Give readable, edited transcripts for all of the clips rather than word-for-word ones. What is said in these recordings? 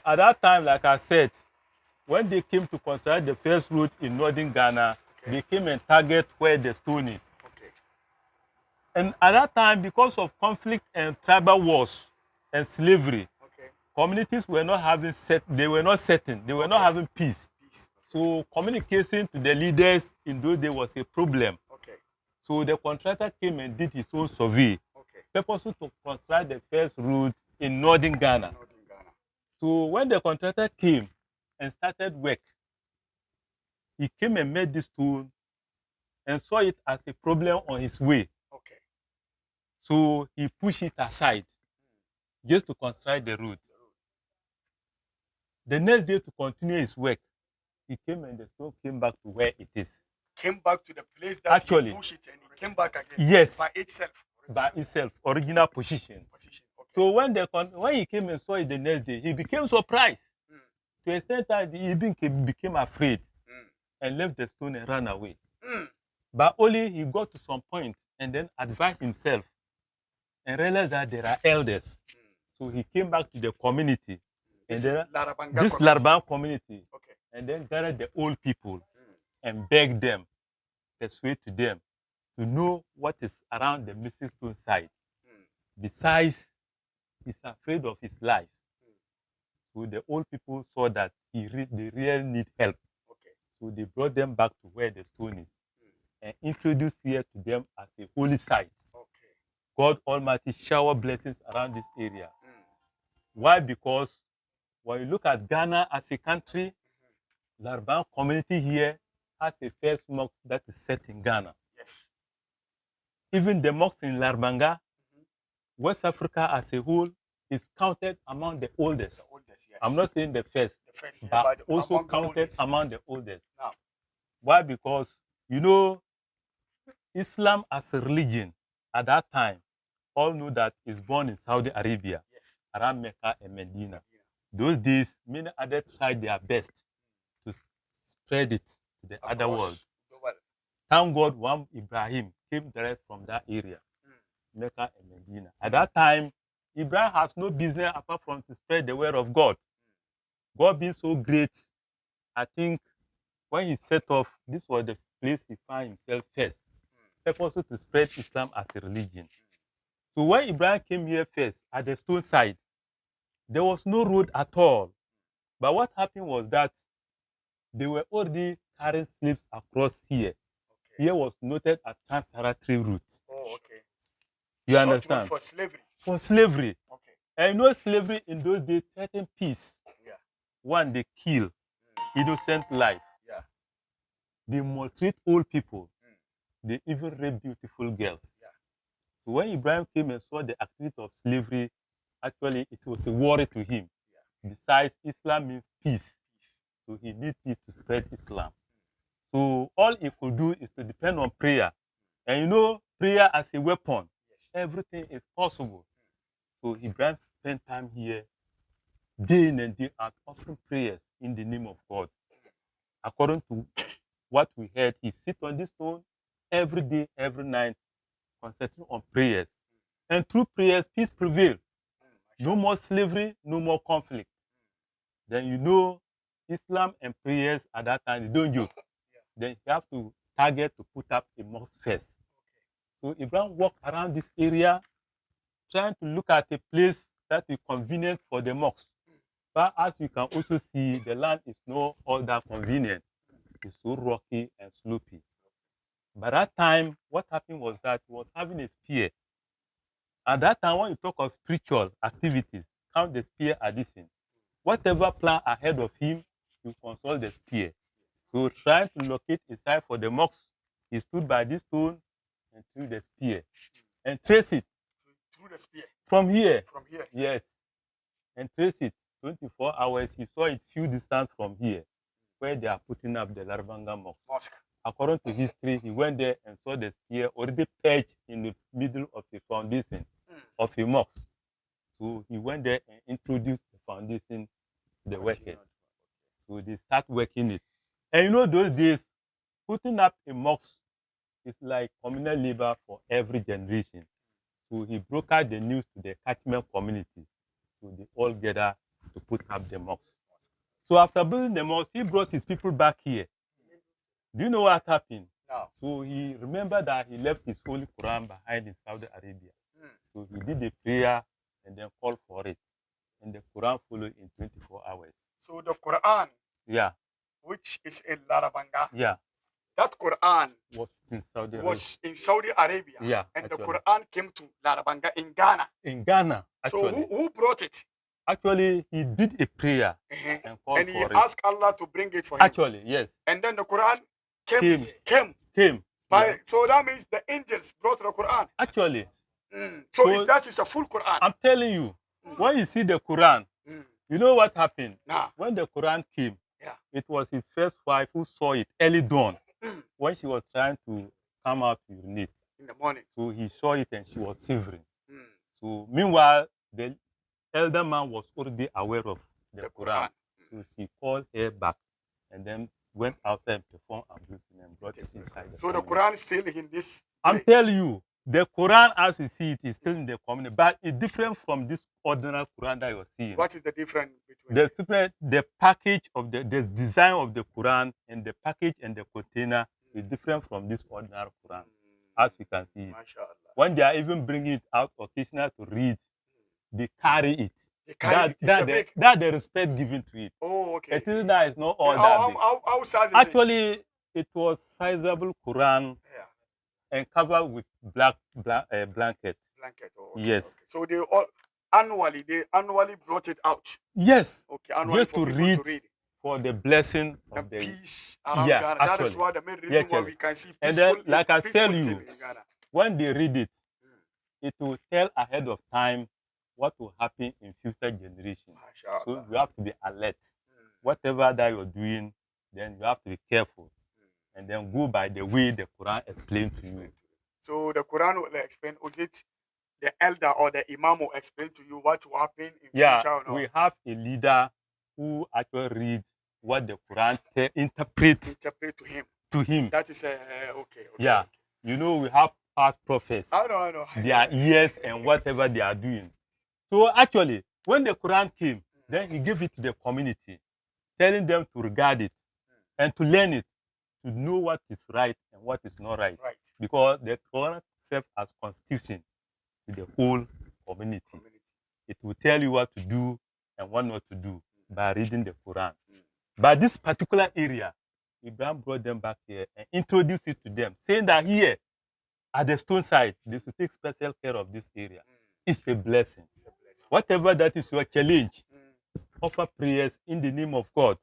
at that time, like I said, when they came to construct the first road in northern Ghana, they came and target where the stone is. And at that time, because of conflict and tribal wars and slavery, communities were not having they were not certain, they were not having peace. So communication to the leaders in those days was a problem. So the contractor came and did his own survey, purposely to construct the first road in northern Ghana. So when the contractor came and started work, he came and met this stone and saw it as a problem on his way. So he pushed it aside just to construct the road. The next day, to continue his work, he came and the stone came back to where it is. Came back to the place that Actually, he pushed it and it came back again. Yes. By itself. By itself, original position. So when he came and saw it the next day, he became surprised. To the extent that he became afraid and left the stone and ran away. But only he got to some point and then advised himself and realized that there are elders. So he came back to the community. This Laraban community. And then gathered the old people and begged them, persuade to them to know what is around the missing stone site. Besides, he's afraid of his life. So the old people saw that they really need help. So they brought them back to where the stone is and introduced here to them as a holy site. God Almighty shower blessings around this area. Why? Because when you look at Ghana as a country, Laraban community here has a first mosque that is set in Ghana. Even the mosque in Larbanga, West Africa as a whole, is counted among the oldest. I'm not saying the first, but also counted among the oldest. Why? Because, you know, Islam as a religion at that time, all know that it's born in Saudi Arabia, around Mecca and Medina. Those days, many others tried their best to spread it to the other world. Thank God, one Ibrahim came direct from that area, Mecca and Medina. At that time, Ibrahim has no business apart from to spread the word of God. God being so great, I think when he set off, this was the place he found himself first, purposely to spread Islam as a religion. So when Ibrahim came here first, at the stone side, there was no road at all. But what happened was that they were already carrying slaves across here. Here was noted as Trans-Saharan route. You understand? For slavery. For slavery. And you know slavery in those days threatened peace. One, they kill innocent life. They maltreat old people. They even rape beautiful girls. So when Ibrahim came and saw the activity of slavery, actually it was a worry to him. Besides, Islam means peace. So he needs peace to spread Islam. So all he could do is to depend on prayer. And you know, prayer as a weapon, everything is possible. So Ibrahim spent time here, day in and day out, offering prayers in the name of God. According to what we heard, he sits on this stone every day, every night, concentrating on prayers. And through prayers, peace prevails. No more slavery, no more conflict. Then you know, Islam and prayers at that time, they don't joke. Then you have to target to put up a mosque first. So Ibrahim walked around this area, trying to look at a place that is convenient for the mosque. But as you can also see, the land is not all that convenient. It's so rocky and slopey. By that time, what happened was that he was having a spear. At that time, when you talk of spiritual activities, count the spear addition. Whatever plan ahead of him, you consult the spear. So trying to locate a site for the mosque, he stood by this stone and threw the spear. And trace it. Through the spear? From here. From here? Yes. And trace it. 24 hours, he saw it few distance from here, where they are putting up the Larbanga mosque. According to history, he went there and saw the spear already perched in the middle of the foundation of a mosque. So he went there and introduced the foundation to the workers. So they start working it. And you know, those days, putting up a mosque is like communal labor for every generation. So he broadcast the news to the catchment community. So they all gather to put up the mosque. So after building the mosque, he brought his people back here. Do you know what happened? No. So he remembered that he left his Holy Quran behind in Saudi Arabia. So he did a prayer and then called for it. And the Quran followed in 24 hours. So the Quran, Yeah, which is in Larabanga, yeah, that Quran was in Saudi Arabia. was in Saudi Arabia. Yeah, And actually. the Quran came to Larabanga in Ghana. In Ghana, actually. So who brought it? Actually, he did a prayer and called And he for it. asked Allah to bring it for him. Actually, yes. And then the Quran came. Yeah. So that means the angels brought the Quran. Actually. So that is a full Quran. I'm telling you, when you see the Quran, you know what happened? Nah. When the Quran came, Yeah. it was his first wife who saw it early dawn when she was trying to come out to urinate. In the morning. So he saw it and she was shivering. So meanwhile, the elder man was already aware of the Quran. So she called her back and then went outside and performed ablution and brought it inside. So the Quran is still in this. I'm telling you, the Quran as you see it is still in the community, but it's different from this ordinary Quran that you're seeing. What is the difference between the package of the design of the Quran and the package and the container is different from this ordinary Quran, as you can see it. When they are even bringing it out occasionally to read, they carry it. That the respect given to it. Oh, okay. It is that it's not all that big. How size is Actually, it was sizable Quran and covered with black blanket. Oh, okay, yes. Okay. So they annually brought it out. Yes. Okay, annually just to read for the blessing of the peace around Ghana. That is why the main reason why we can see peaceful. And then, like I tell you, when they read it, it will tell ahead of time what will happen in future generations. So you have to be alert. Whatever that you're doing, then you have to be careful. And then go by the way the Quran explained to you. So the Quran will explain, was it the elder or the imam will explain to you what will happen in future? Or no? We have a leader who actually reads what the Quran interprets to him. That is okay. Yeah. Okay. You know, we have past prophets. I know. Their ears and whatever they are doing. So actually, when the Quran came, then he gave it to the community, telling them to regard it and to learn it, to know what is right and what is not right. Because the Quran serves as constitution to the whole community. It will tell you what to do and what not to do by reading the Quran. But this particular area, Ibrahim brought them back here and introduced it to them, saying that here, at the stone side, they should take special care of this area. It's a blessing. Whatever that is your challenge, offer prayers in the name of God.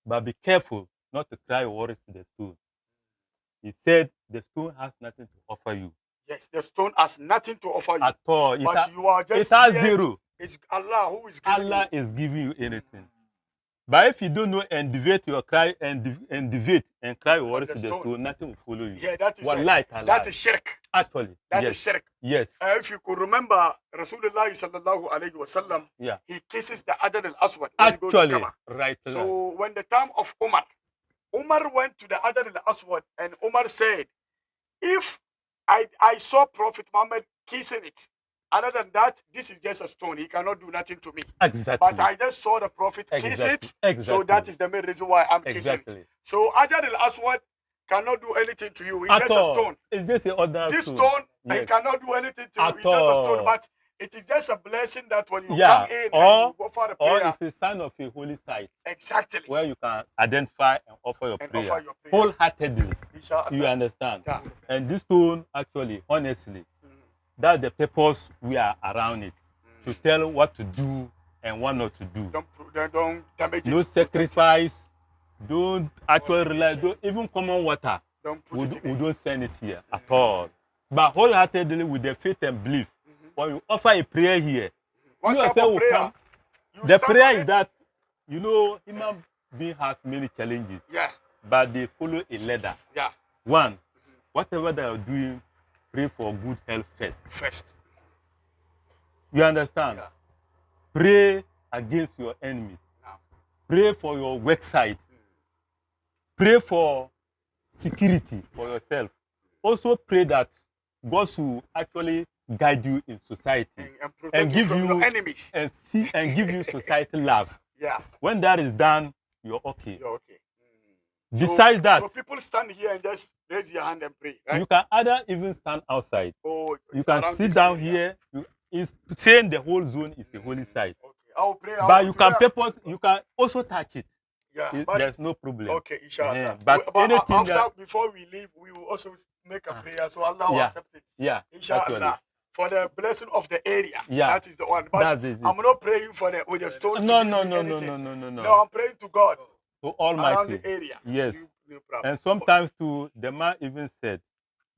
But be careful not to cry worries to the stone. He said the stone has nothing to offer you. Yes, the stone has nothing to offer you. At all. But you are just it has zero. It's Allah who is giving Allah is giving you anything. But if you don't know and deviate your cry and deviate and cry worries to the stone, nothing will follow you. Yeah, that is that is shirk. Actually. That is shirk. Yes. If you could remember Rasulullah sallallahu alayhi wa sallam, he kisses the Adar al-Aswad when he goes to Kaaba. Right. So when the time of Umar went to the Adar al-Aswad and Umar said, if I saw Prophet Muhammad kissing it, other than that, this is just a stone. He cannot do nothing to me. Exactly. But I just saw the Prophet kiss it. Exactly. So that is the main reason why I'm kissing it. So Adar al-Aswad cannot do anything to you. It's just a stone. It's just an ordinary stone. This stone, he cannot do anything to you. It's just a stone. But it is just a blessing that when you come in and you go for the prayer. Or it's a sign of a holy site. Exactly. Where you can identify and offer your prayer. Wholeheartedly. You understand? Yeah. And this stone, actually, honestly, that's the purpose we are around it. To tell what to do and what not to do. Don't damage it. No sacrifice. Don't actually rely. Don't even common water. We don't send it here at all. But wholeheartedly with the faith and belief. When you offer a prayer here, what type of prayer? The prayer is that, you know, human being has many challenges. Yeah. But they follow a ladder. Yeah. One, whatever they are doing, pray for good health first. You understand? Yeah. Pray against your enemies. Yeah. Pray for your work site. Pray for security for yourself. Also pray that God should actually guide you in society and protect you from your enemies and give you society love. Yeah. When that is done, you're okay. You're okay. Besides that, so people stand here and just raise your hand and pray, right? you can either even stand outside. Oh, you can sit down here. It's saying the whole zone is the holy side. Okay. I'll pray. But you can purpose. You can also touch it. Yeah. There's no problem. Okay, inshallah. But anything after before we leave, we will also make a prayer, so Allah will accept it. Yeah. Inshallah. Actually. For the blessing of the area. Yeah. That is the one. But I'm not praying for with the stone. No. No, I'm praying to God. To Almighty. Around the area. Yes. And sometimes too, the man even said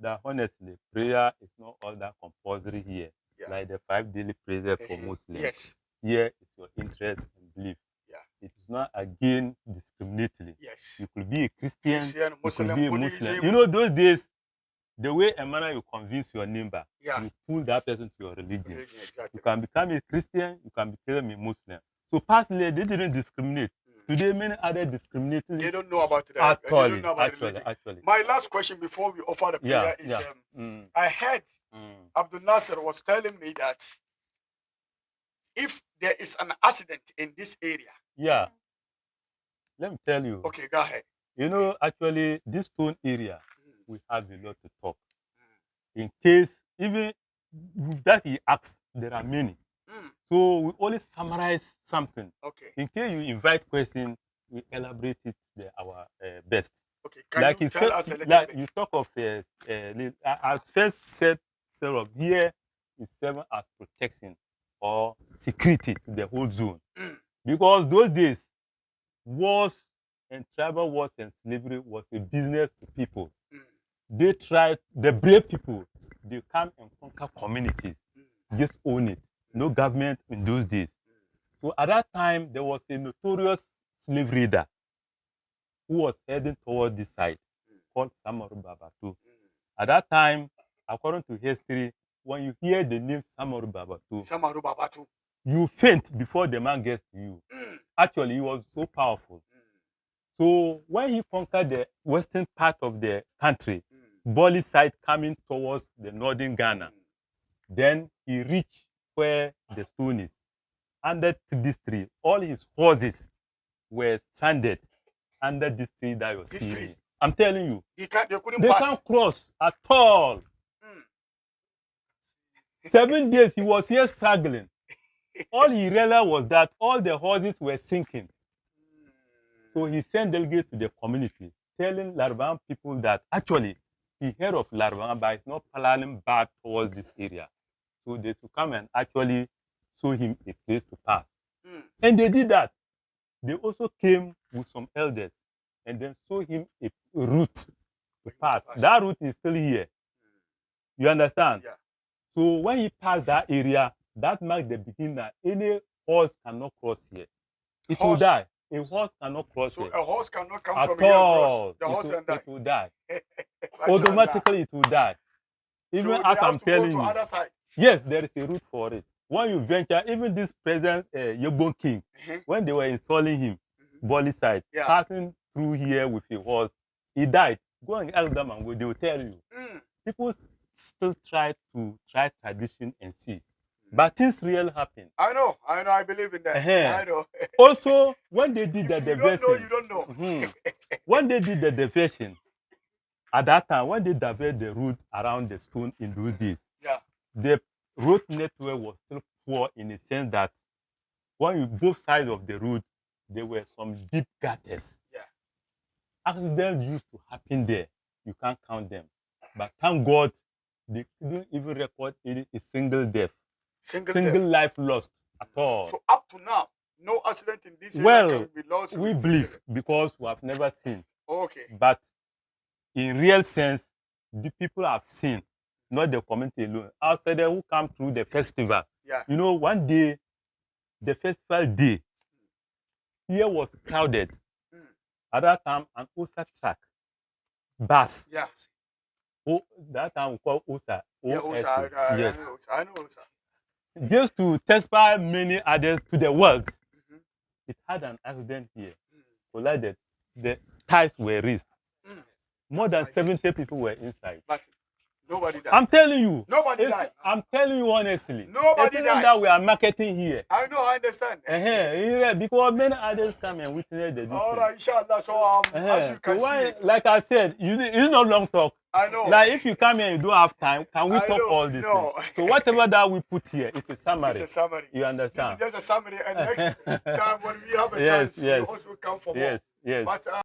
that honestly, prayer is not all that compulsory here. Yeah. Like the 5 daily prayers for Muslims. Yes. Here is your interest and belief. Yeah. It is not again discriminatory. Yes. You could be a Christian, Muslim, you could be a Muslim. You know, those days, the way a manner you convince your neighbor, you pull that person to your religion. Exactly. You can become a Christian, you can become a Muslim. So personally, they didn't discriminate. Today, many other discriminating. They don't know about it. Actually. My last question before we offer the prayer is, I heard Abdul Nasser was telling me that if there is an accident in this area. Yeah. Let me tell you. Okay, go ahead. You know, actually, this stone area, we have a lot to talk. In case, even that he asks, there are many. So we only summarize something. Okay. In case you invite questions, we elaborate it our best. Okay. Can like you tell us a little bit? You talk of I first said of here is 7 as protection or security to the whole zone. Because those days, wars and tribal wars and slavery was a business to people. They tried, the brave people, they come and conquer communities, just own it. No government in those days. So at that time, there was a notorious slave raider who was heading toward this side called Samaru Babatu. At that time, according to history, when you hear the name Samaru Babatu, you faint before the man gets to you. Actually, he was so powerful. So when he conquered the western part of the country, Boli side coming towards the northern Ghana, then he reached where the stone is. Under this tree, all his horses were stranded under this tree that you're seeing. I'm telling you, they can't cross at all. 7 days he was here struggling. All he realized was that all the horses were sinking. So he sent delegates to the community, telling Larvan people that actually he heard of Larvan, but it's not planning back towards this area. So they should come and actually show him a place to pass. And they did that. They also came with some elders and then showed him a route to pass. That route is still here. You understand? Yeah. So when he passed that area, that marked the beginning that any horse cannot cross here. It will die. A horse cannot cross here. So a horse cannot come from here and cross. The horse can die. It will die. Automatically it will die. Even as I'm telling you. Yes, there is a route for it. When you venture, even this present Yobon King, when they were installing him, Boli side, passing through here with a horse, he died. Go and ask them and they will tell you. People still try tradition and see. But things really happen. I know, I believe in that. I know. Also, when they did the diversion, you don't know. When they did the diversion, at that time, when they diverted the route around the stone in those days, the road network was still poor in the sense that when you both sides of the road, there were some deep gutters. Accidents used to happen there. You can't count them. But thank God, they couldn't even record a single death. Single life lost at all. So up to now, no accident in this area can be lost. We believe because we have never seen. Okay. But in real sense, the people have seen, not the community alone. Outsiders who come through the festival. You know, one day, the festival day, here was crowded. At that time, an OSA truck, bus. Yes. Oh, that time we call OSA. OSA. Yes. I know OSA. Just to testify many others to the world, it had an accident here. So like the ties were raised. More than 70 people were inside. But Nobody died. I'm telling you. Nobody died. I'm telling you honestly. Nobody it's died. That we are marketing here. I know, I understand. Because many others come and witness the distance. All right, inshallah. So as you can see, like I said, it's not long talk. I know. Like if you come here and you don't have time, can we talk all this? No. So whatever that we put here is a summary. It's a summary. You understand? This is just a summary. And next time when we have a chance, we also come for more. Yes. But